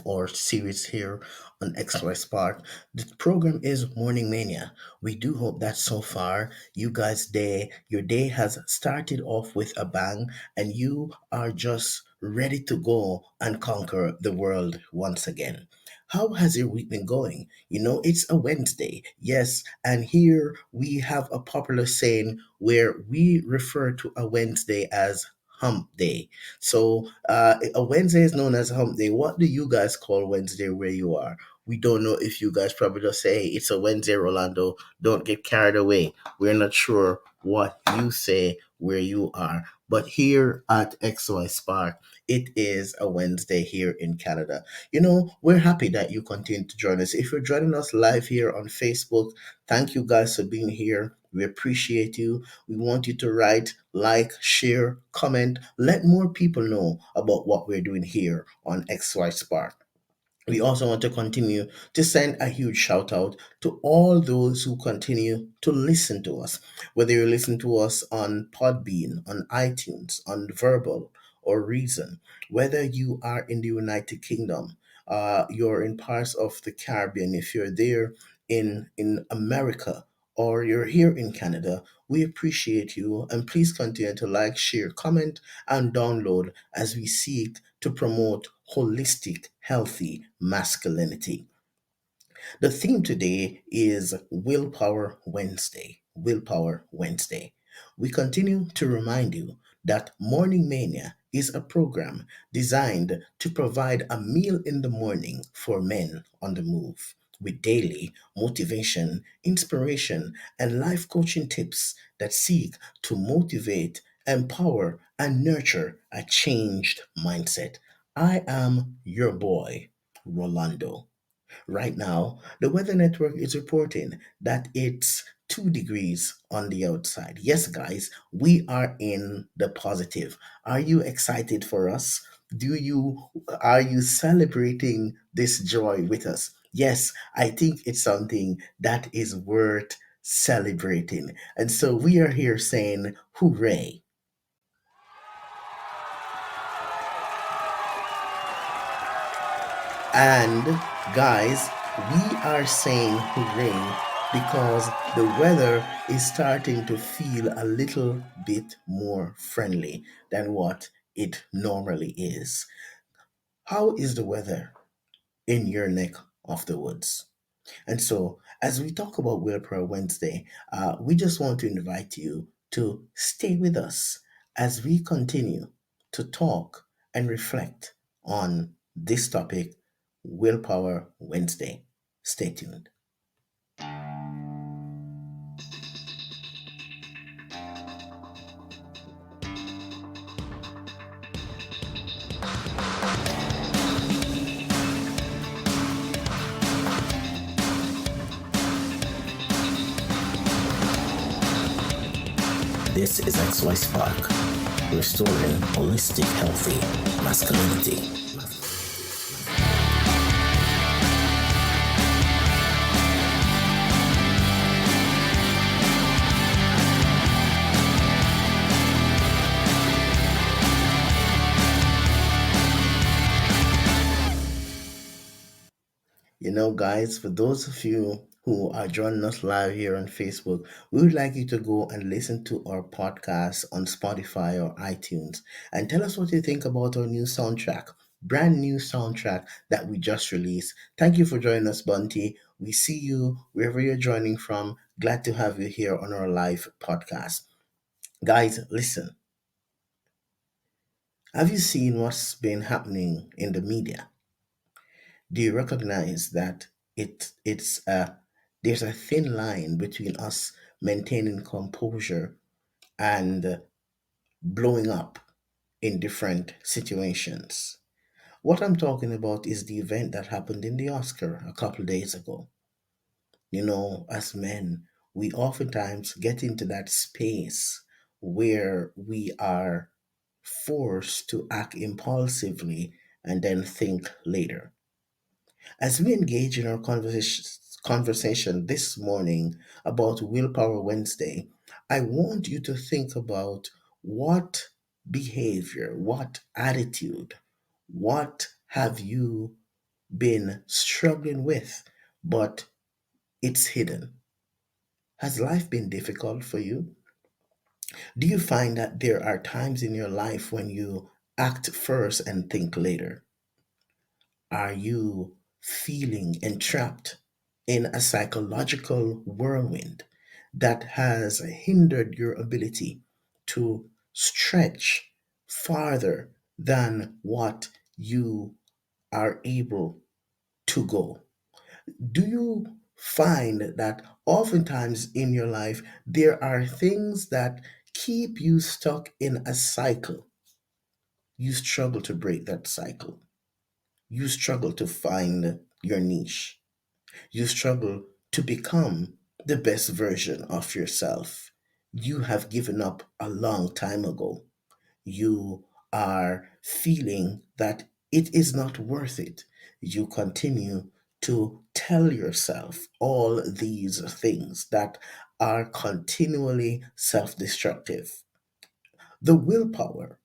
or series here on XY Spark. The program is Morning Mania. We do hope that so far your day has started off with a bang and you are just ready to go and conquer the world once again. How has your week been going? It's a Wednesday, yes, and here we have a popular saying where we refer to a Wednesday as hump day. So a Wednesday is known as hump day. What do you guys call Wednesday where you are? We don't know if you guys probably just say, hey, it's a Wednesday, Rolando. Don't get carried away. We're not sure what you say where you are. But here at XY Spark, it is a Wednesday here in Canada. We're happy that you continue to join us. If you're joining us live here on Facebook, thank you guys for being here. We appreciate you. We want you to write, like, share, comment, let more people know about what we're doing here on XY Spark. We also want to continue to send a huge shout out to all those who continue to listen to us, whether you listen to us on Podbean, on iTunes, on Verbal or Reason, whether you are in the United Kingdom, you're in parts of the Caribbean, if you're there in America, or you're here in Canada, we appreciate you and please continue to like, share, comment, and download as we seek to promote holistic, healthy masculinity. The theme today is Willpower Wednesday. Willpower Wednesday. We continue to remind you that Morning Mania is a program designed to provide a meal in the morning for men on the move with daily motivation, inspiration, and life coaching tips that seek to motivate, empower, and nurture a changed mindset. I am your boy, Rolando. Right now, the Weather Network is reporting that it's 2 degrees on the outside. Yes, guys, we are in the positive. Are you excited for us? Do you are you celebrating this joy with us? Yes, I think it's something that is worth celebrating. And so we are here saying hooray. And guys, we are saying hooray because the weather is starting to feel a little bit more friendly than what it normally is. How is the weather in your neck of the woods? And so, as we talk about Willpower Wednesday, we just want to invite you to stay with us as we continue to talk and reflect on this topic, Willpower Wednesday. Stay tuned. This is XY Spark, restoring holistic, healthy masculinity. Guys, for those of you who are joining us live here on Facebook, we would like you to go and listen to our podcast on Spotify or iTunes and tell us what you think about our new soundtrack, brand new soundtrack that we just released. Thank you for joining us, Bunty. We see you wherever you're joining from. Glad to have you here on our live podcast. Guys, listen, have you seen what's been happening in the media? Do you recognize that it's there's a thin line between us maintaining composure and blowing up in different situations? What I'm talking about is the event that happened in the Oscar a couple days ago. As men, we oftentimes get into that space where we are forced to act impulsively and then think later. As we engage in our conversation this morning about Willpower Wednesday, I want you to think about what behavior, what attitude, what have you been struggling with, but it's hidden? Has life been difficult for you? Do you find that there are times in your life when you act first and think later? Are you feeling entrapped in a psychological whirlwind that has hindered your ability to stretch farther than what you are able to go? Do you find that oftentimes in your life there are things that keep you stuck in a cycle? You struggle to break that cycle. You struggle to find your niche. You struggle to become the best version of yourself. You have given up a long time ago. You are feeling that it is not worth it. You continue to tell yourself all these things that are continually self destructive. The willpower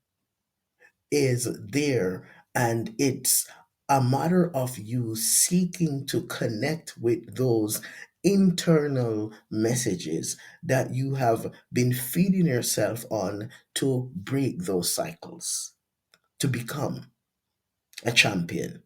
is there, and it's a matter of you seeking to connect with those internal messages that you have been feeding yourself on to break those cycles, to become a champion,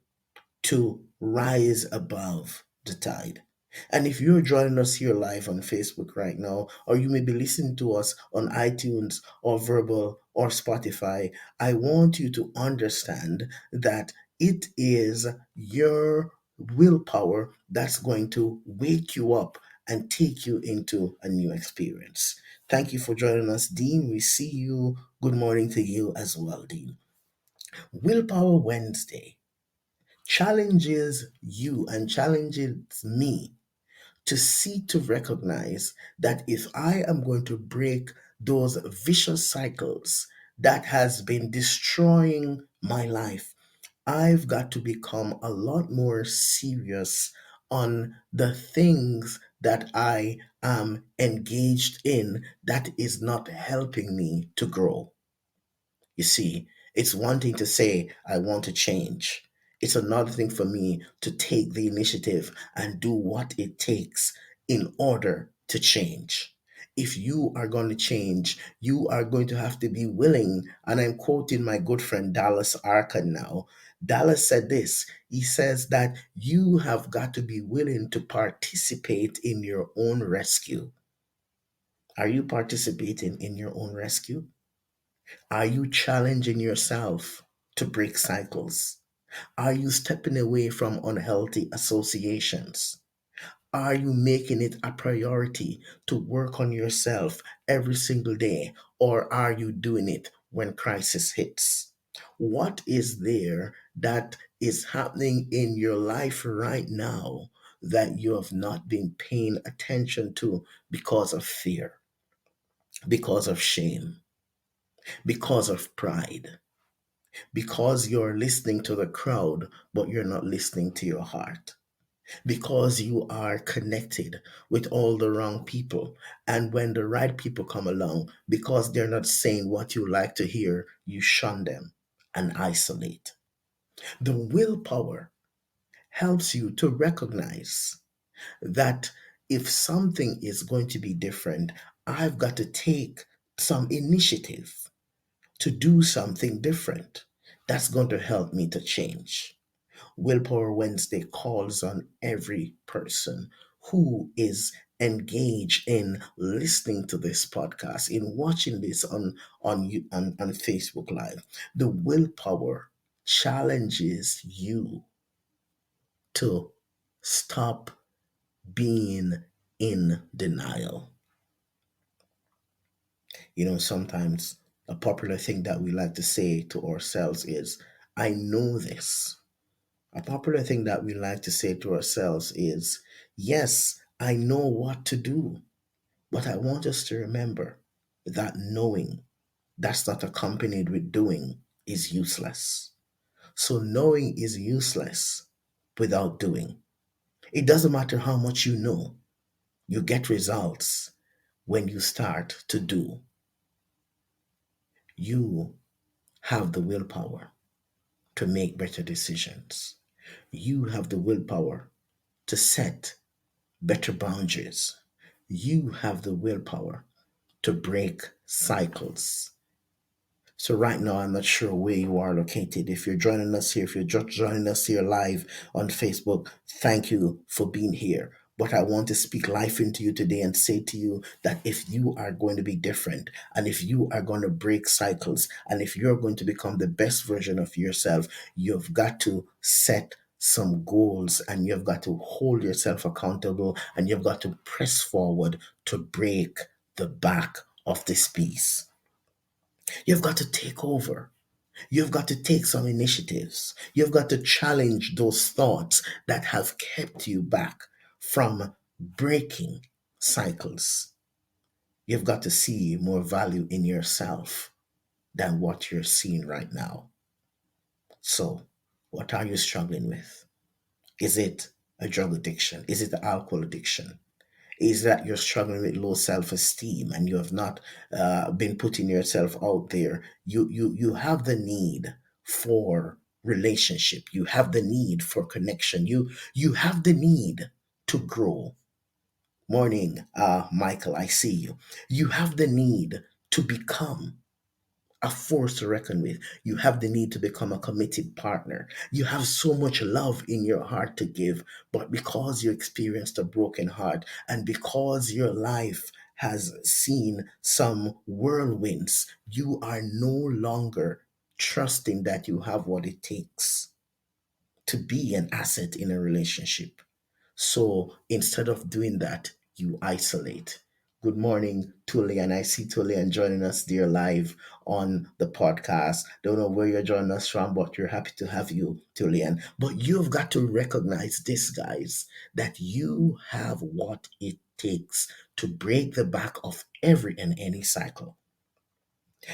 to rise above the tide. And if you're joining us here live on Facebook right now, or you may be listening to us on iTunes or Verbal or Spotify, I want you to understand that it is your willpower that's going to wake you up and take you into a new experience. Thank you for joining us, Dean. We see you. Good morning to you as well, Dean. Willpower Wednesday challenges you and challenges me to seek to recognize that if I am going to break those vicious cycles that has been destroying my life, I've got to become a lot more serious on the things that I am engaged in that is not helping me to grow. You see, it's one thing to say, I want to change. It's another thing for me to take the initiative and do what it takes in order to change. If you are going to change, you are going to have to be willing. And I'm quoting my good friend Dallas Arkin now. Dallas said this. He says that you have got to be willing to participate in your own rescue. Are you participating in your own rescue? Are you challenging yourself to break cycles? Are you stepping away from unhealthy associations? Are you making it a priority to work on yourself every single day? Or are you doing it when crisis hits? What is there that is happening in your life right now that you have not been paying attention to because of fear, because of shame, because of pride? Because you're listening to the crowd, but you're not listening to your heart. Because you are connected with all the wrong people. And when the right people come along, because they're not saying what you like to hear, you shun them and isolate. The willpower helps you to recognize that if something is going to be different, I've got to take some initiative to do something different. That's going to help me to change. Willpower Wednesday calls on every person who is engaged in listening to this podcast, in watching this on Facebook Live. The willpower challenges you to stop being in denial. Sometimes a popular thing that we like to say to ourselves is, I know this. A popular thing that we like to say to ourselves is, yes, I know what to do, but I want us to remember that knowing that's not accompanied with doing is useless. So knowing is useless without doing. It doesn't matter how much you know, you get results when you start to do. You have the willpower to make better decisions. You have the willpower to set better boundaries. You have the willpower to break cycles. So right now, I'm not sure where you are located. If you're joining us here, if you're just joining us here live on Facebook, thank you for being here. But I want to speak life into you today and say to you that if you are going to be different and if you are going to break cycles and if you're going to become the best version of yourself, you've got to set some goals and you've got to hold yourself accountable and you've got to press forward to break the back of this piece. You've got to take over. You've got to take some initiatives. You've got to challenge those thoughts that have kept you back from breaking cycles. You've got to see more value in yourself than what you're seeing right now. So, what are you struggling with? Is it a drug addiction? Is it an alcohol addiction? Is that you're struggling with low self-esteem and you have not been putting yourself out there? You have the need for relationship. You have the need for connection. You have the need to grow. Morning, Michael, I see you. You have the need to become a force to reckon with. You have the need to become a committed partner. You have so much love in your heart to give, but because you experienced a broken heart and because your life has seen some whirlwinds, you are no longer trusting that you have what it takes to be an asset in a relationship. So instead of doing that, you isolate. Good morning, Tulian. I see Tulian joining us there live on the podcast. Don't know where you're joining us from, but we're happy to have you, Tulian. But you've got to recognize this, guys, that you have what it takes to break the back of every and any cycle.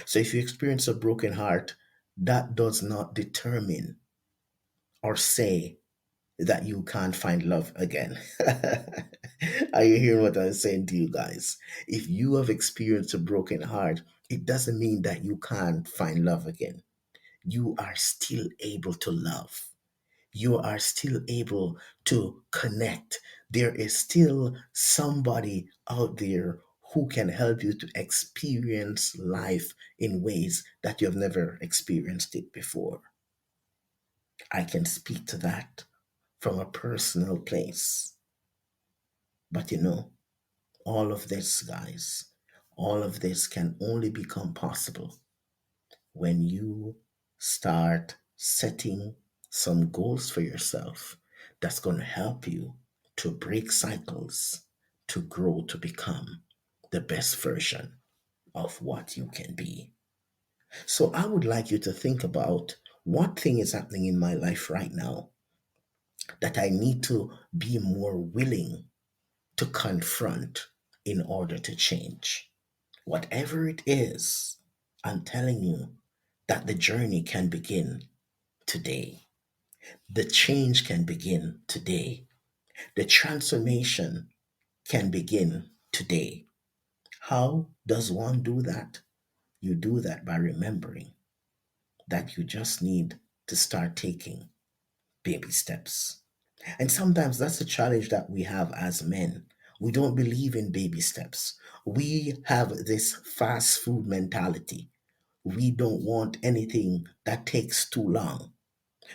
So if you experience a broken heart, that does not determine or say that you can't find love again. Are you hearing what I'm saying to you guys? If you have experienced a broken heart, it doesn't mean that you can't find love again. You are still able to love. You are still able to connect. There is still somebody out there who can help you to experience life in ways that you've never experienced it before. I can speak to that from a personal place. But all of this, guys, all of this can only become possible when you start setting some goals for yourself that's going to help you to break cycles, to grow, to become the best version of what you can be. So I would like you to think about what thing is happening in my life right now that I need to be more willing to confront in order to change. Whatever it is, I'm telling you that the journey can begin today. The change can begin today. The transformation can begin today. How does one do that? You do that by remembering that you just need to start taking baby steps. And sometimes that's the challenge that we have as men. We don't believe in baby steps. We have this fast food mentality. We don't want anything that takes too long.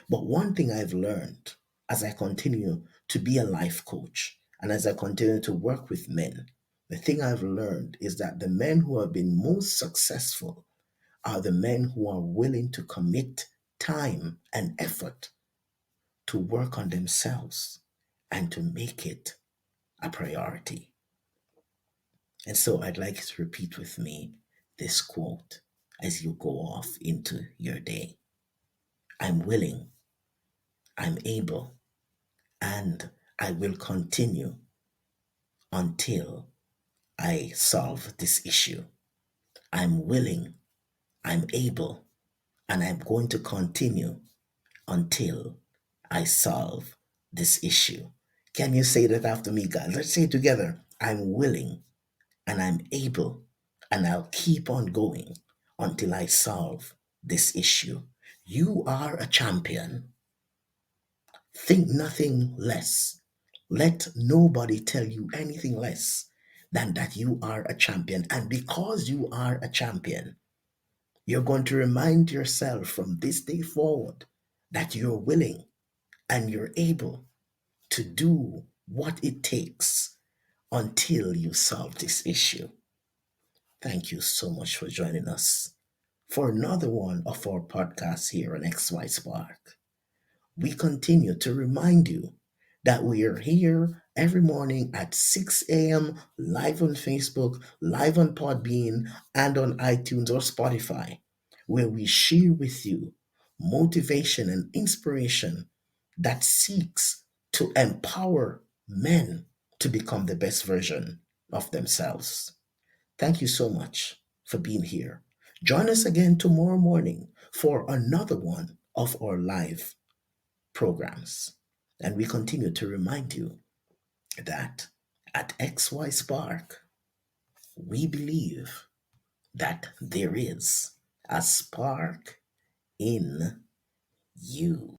But one thing I've learned as I continue to be a life coach and as I continue to work with men, the thing I've learned is that the men who have been most successful are the men who are willing to commit time and effort to work on themselves and to make it a priority. And so I'd like you to repeat with me this quote as you go off into your day. I'm willing, I'm able, and I will continue until I solve this issue. I'm willing, I'm able, and I'm going to continue until I solve this issue. Can you say that after me, guys? Let's say it together. I'm willing and I'm able, and I'll keep on going until I solve this issue. You are a champion. Think nothing less. Let nobody tell you anything less than that you are a champion. And because you are a champion, you're going to remind yourself from this day forward that you're willing and you're able to do what it takes until you solve this issue. Thank you so much for joining us for another one of our podcasts here on XY Spark. We continue to remind you that we are here every morning at 6 a.m. live on Facebook, live on Podbean, and on iTunes or Spotify, where we share with you motivation and inspiration that seeks to empower men to become the best version of themselves. Thank you so much for being here. Join us again tomorrow morning for another one of our live programs. And we continue to remind you that at XY Spark, we believe that there is a spark in you.